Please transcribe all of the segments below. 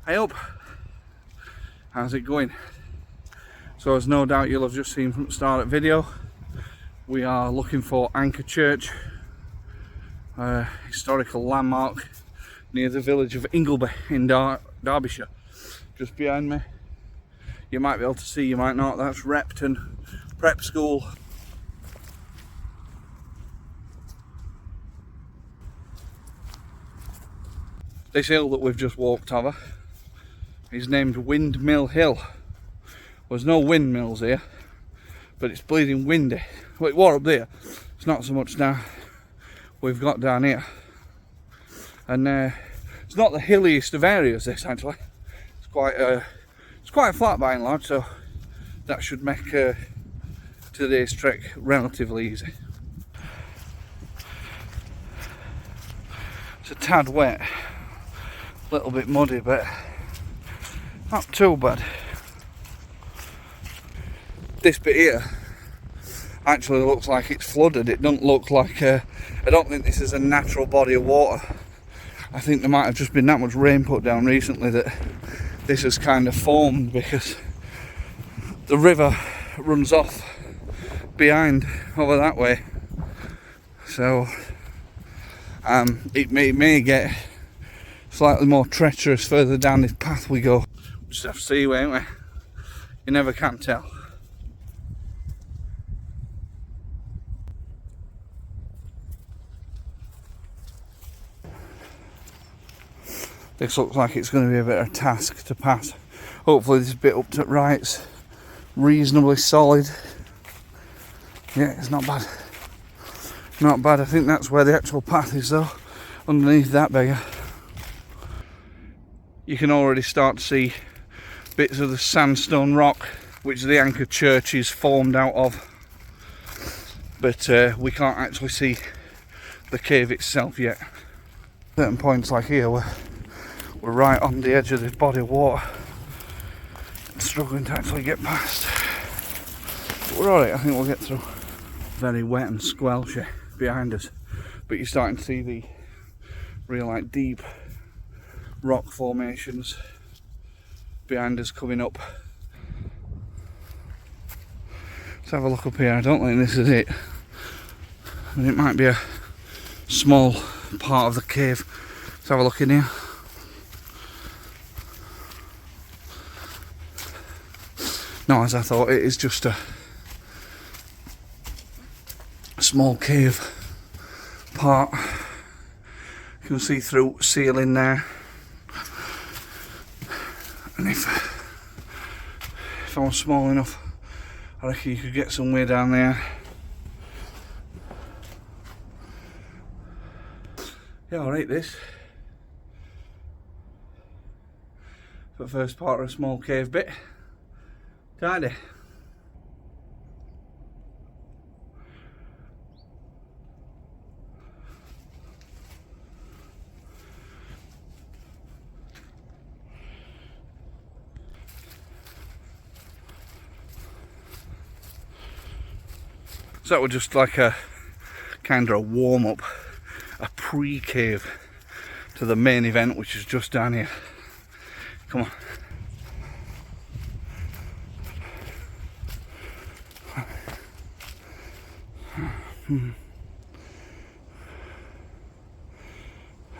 Hey up, how's it going? So as no doubt you'll have just seen from the start of the video, we are looking for Anchor Church, a historical landmark near the village of Ingleby in Derbyshire. Just behind me, you might be able to see, you might not, that's Repton Prep School. This hill that we've just walked over is named Windmill Hill. There's no windmills here, but it's bleeding windy. Well, it was up there, it's not so much now. We've got down here, and it's not the hilliest of areas. This actually, it's quite flat by and large, so that should make today's trek relatively easy. It's a tad wet, a little bit muddy, but not too bad. This bit here actually looks like it's flooded. It doesn't look like I don't think this is a natural body of water. I think there might have just been that much rain put down recently that this has kind of formed, because the river runs off behind over that way, so it may get slightly more treacherous further down this path we go. We'll just have to see, won't we? You never can tell. This looks like it's going to be a bit of a task to pass. Hopefully this bit up to the right's reasonably solid. Yeah, it's not bad. Not bad. I think that's where the actual path is though, underneath that beggar. You can already start to see bits of the sandstone rock which the Anchor Church is formed out of, but we can't actually see the cave itself yet. Certain points like here we're right on the edge of this body of water and struggling to actually get past, but we're alright. I think we'll get through. Very wet and squelchy behind us, but you're starting to see the real like deep rock formations behind us coming up. Let's have a look up here. I don't think this is it. I mean, it might be a small part of the cave. Let's have a look in here. No, as I thought, it is just a small cave part. You can see through ceiling there. And if I was small enough, I reckon you could get some way down there. Yeah, alright this. For the first part of a small cave bit. Tidy. So that was just like a kind of a warm-up, a pre-cave to the main event, which is just down here. Come on.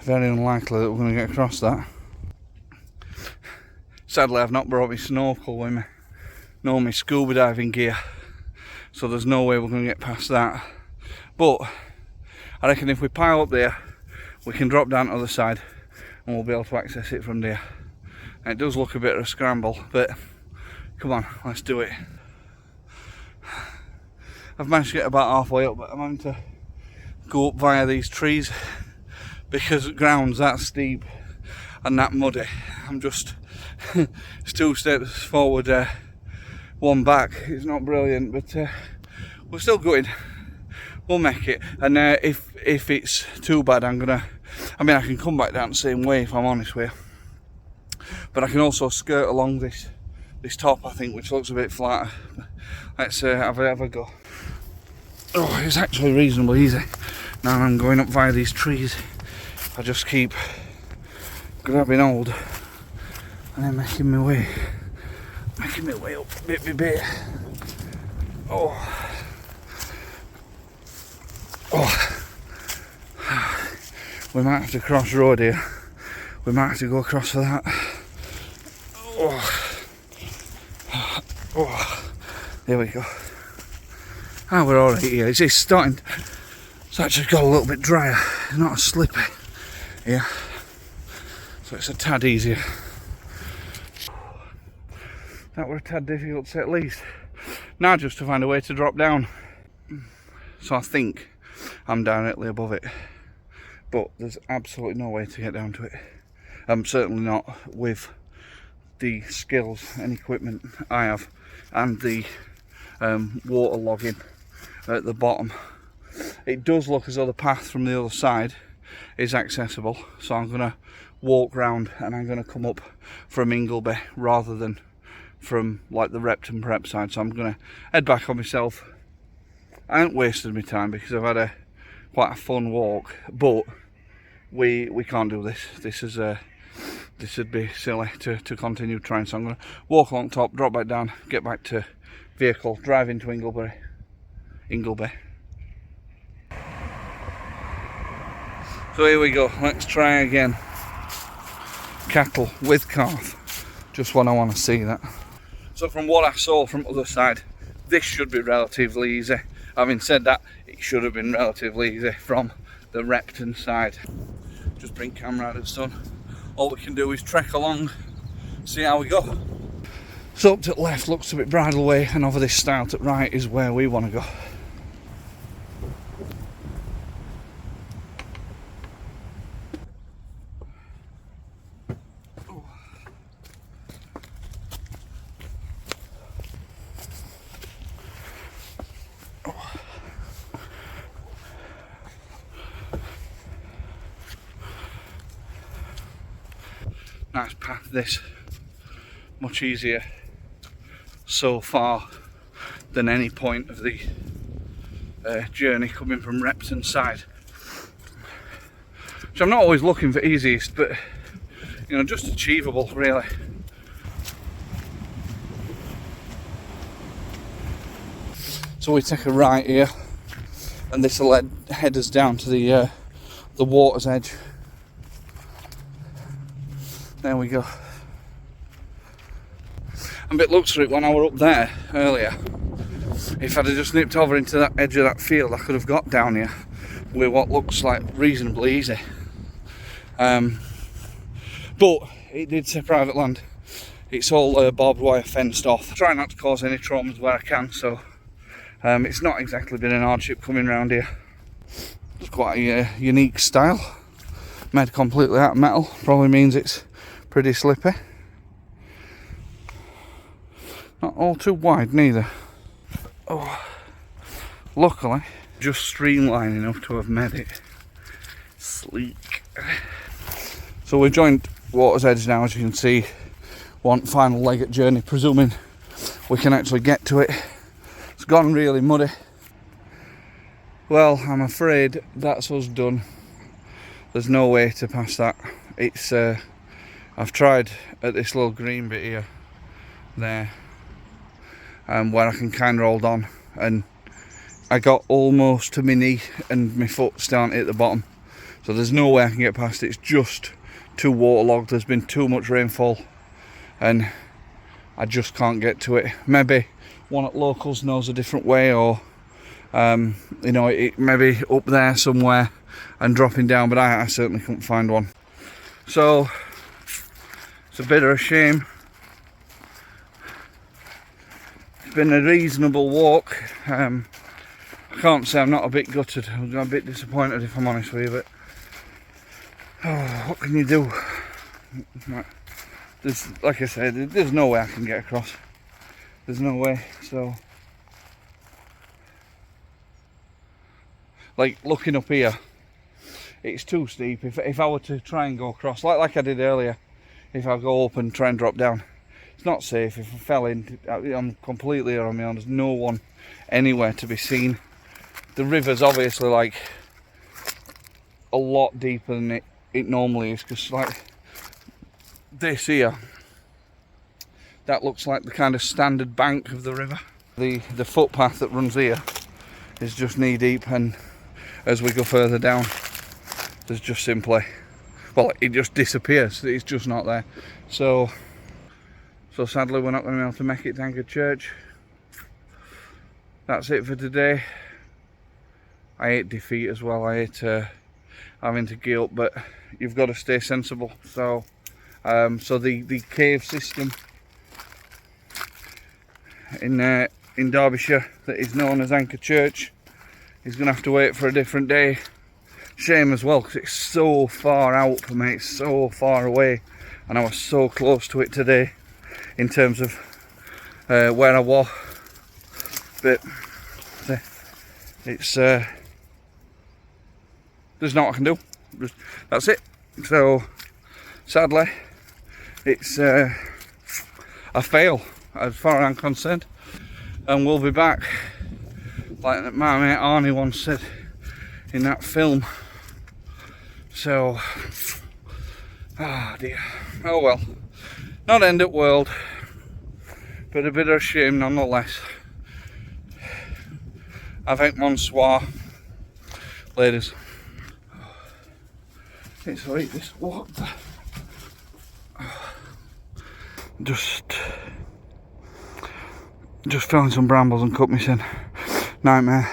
Very unlikely that we're going to get across that. Sadly, I've not brought my snorkel with me, nor my scuba diving gear, so there's no way we're going to get past that. But I reckon if we pile up there, we can drop down to the other side and we'll be able to access it from there. And it does look a bit of a scramble, but come on, let's do it. I've managed to get about halfway up, but I'm having to go up via these trees because the ground's that steep and that muddy. I'm just it's 2 steps forward, 1 back. It's not brilliant, but we're still going. We'll make it. And if it's too bad, I can come back down the same way if I'm honest with you. But I can also skirt along this top, I think, which looks a bit flatter. Let's have a go. Oh, it's actually reasonably easy. Now I'm going up via these trees. I just keep grabbing hold and then making my way up bit by bit. Oh. We might have to cross road here. We might have to go across for that. There we go. Ah, we're alright here. It's starting. It's actually got a little bit drier. It's not as slippy here, so it's a tad easier. That were a tad difficult to say at least. Now just to find a way to drop down. So I think I'm directly above it, but there's absolutely no way to get down to it. Certainly not with the skills and equipment I have and the water logging at the bottom. It does look as though the path from the other side is accessible, so I'm going to walk round and I'm going to come up from Ingleby rather than from like the Repton Prep side. So I'm going to head back on myself. I haven't wasted my time because I've had quite a fun walk, but we can't do this. This would be silly to continue trying, so I'm going to walk along top, drop back down, get back to vehicle, drive into Ingleby. So here we go, let's try again. Cattle with calf, just when I want to see that. So from what I saw from the other side, this should be relatively easy. Having said that, it should have been relatively easy from the Repton side. Just bring camera out of the sun. All we can do is trek along, see how we go. So up to the left looks a bit bridle way, and over this stile to the right is where we want to go. Nice path this, much easier so far than any point of the journey coming from Repton side. So I'm not always looking for easiest, but you know, just achievable really. So we take a right here, and this will head us down to the water's edge. There we go. And it looks for it when I were up there earlier. If I'd have just nipped over into that edge of that field, I could have got down here with what looks like reasonably easy. But it did say private land. It's all barbed wire fenced off. I try not to cause any traumas where I can, so it's not exactly been an hardship coming around here. It's quite a unique style. Made completely out of metal. Probably means it's pretty slippy. Not all too wide neither. Oh, luckily just streamlined enough to have made it sleek. So we've joined water's edge now, as you can see. One final leg at journey, presuming we can actually get to it. It's gone really muddy. Well, I'm afraid that's us done. There's no way to pass that. It's I've tried at this little green bit here, there, where I can kind of hold on, and I got almost to my knee and my foot starting at the bottom. So there's no way I can get past it. It's just too waterlogged. There's been too much rainfall, and I just can't get to it. Maybe one at locals knows a different way, or you know, it maybe up there somewhere and dropping down, but I certainly couldn't find one. So it's a bit of a shame. It's been a reasonable walk. I can't say I'm not a bit gutted. I'm a bit disappointed, if I'm honest with you, but what can you do? There's, like I said, there's no way I can get across. There's no way. So, like, looking up here, it's too steep. If I were to try and go across, like I did earlier, if I go up and try and drop down, it's not safe. If I fell in, I'm completely on my own. There's no one anywhere to be seen. The river's obviously like a lot deeper than it normally is, because like this here that looks like the kind of standard bank of the river. The footpath that runs here is just knee deep, and as we go further down, there's just simply, well, it just disappears. It's just not there. So sadly we're not going to be able to make it to Anchor Church. That's it for today. I hate defeat as well. I hate having to give up, but you've got to stay sensible. So the cave system in Derbyshire that is known as Anchor Church is going to have to wait for a different day. Shame as well, because it's so far out for me. It's so far away, and I was so close to it today in terms of where I was. But it's there's not what I can do. That's it. So sadly, it's a fail as far as I'm concerned, and we'll be back, like my mate Arnie once said in that film. So, ah dear. Oh well, not end of world, but a bit of a shame nonetheless. Avec bonsoir, ladies. It's like this. What the? Just found some brambles and cut me sin. Nightmare.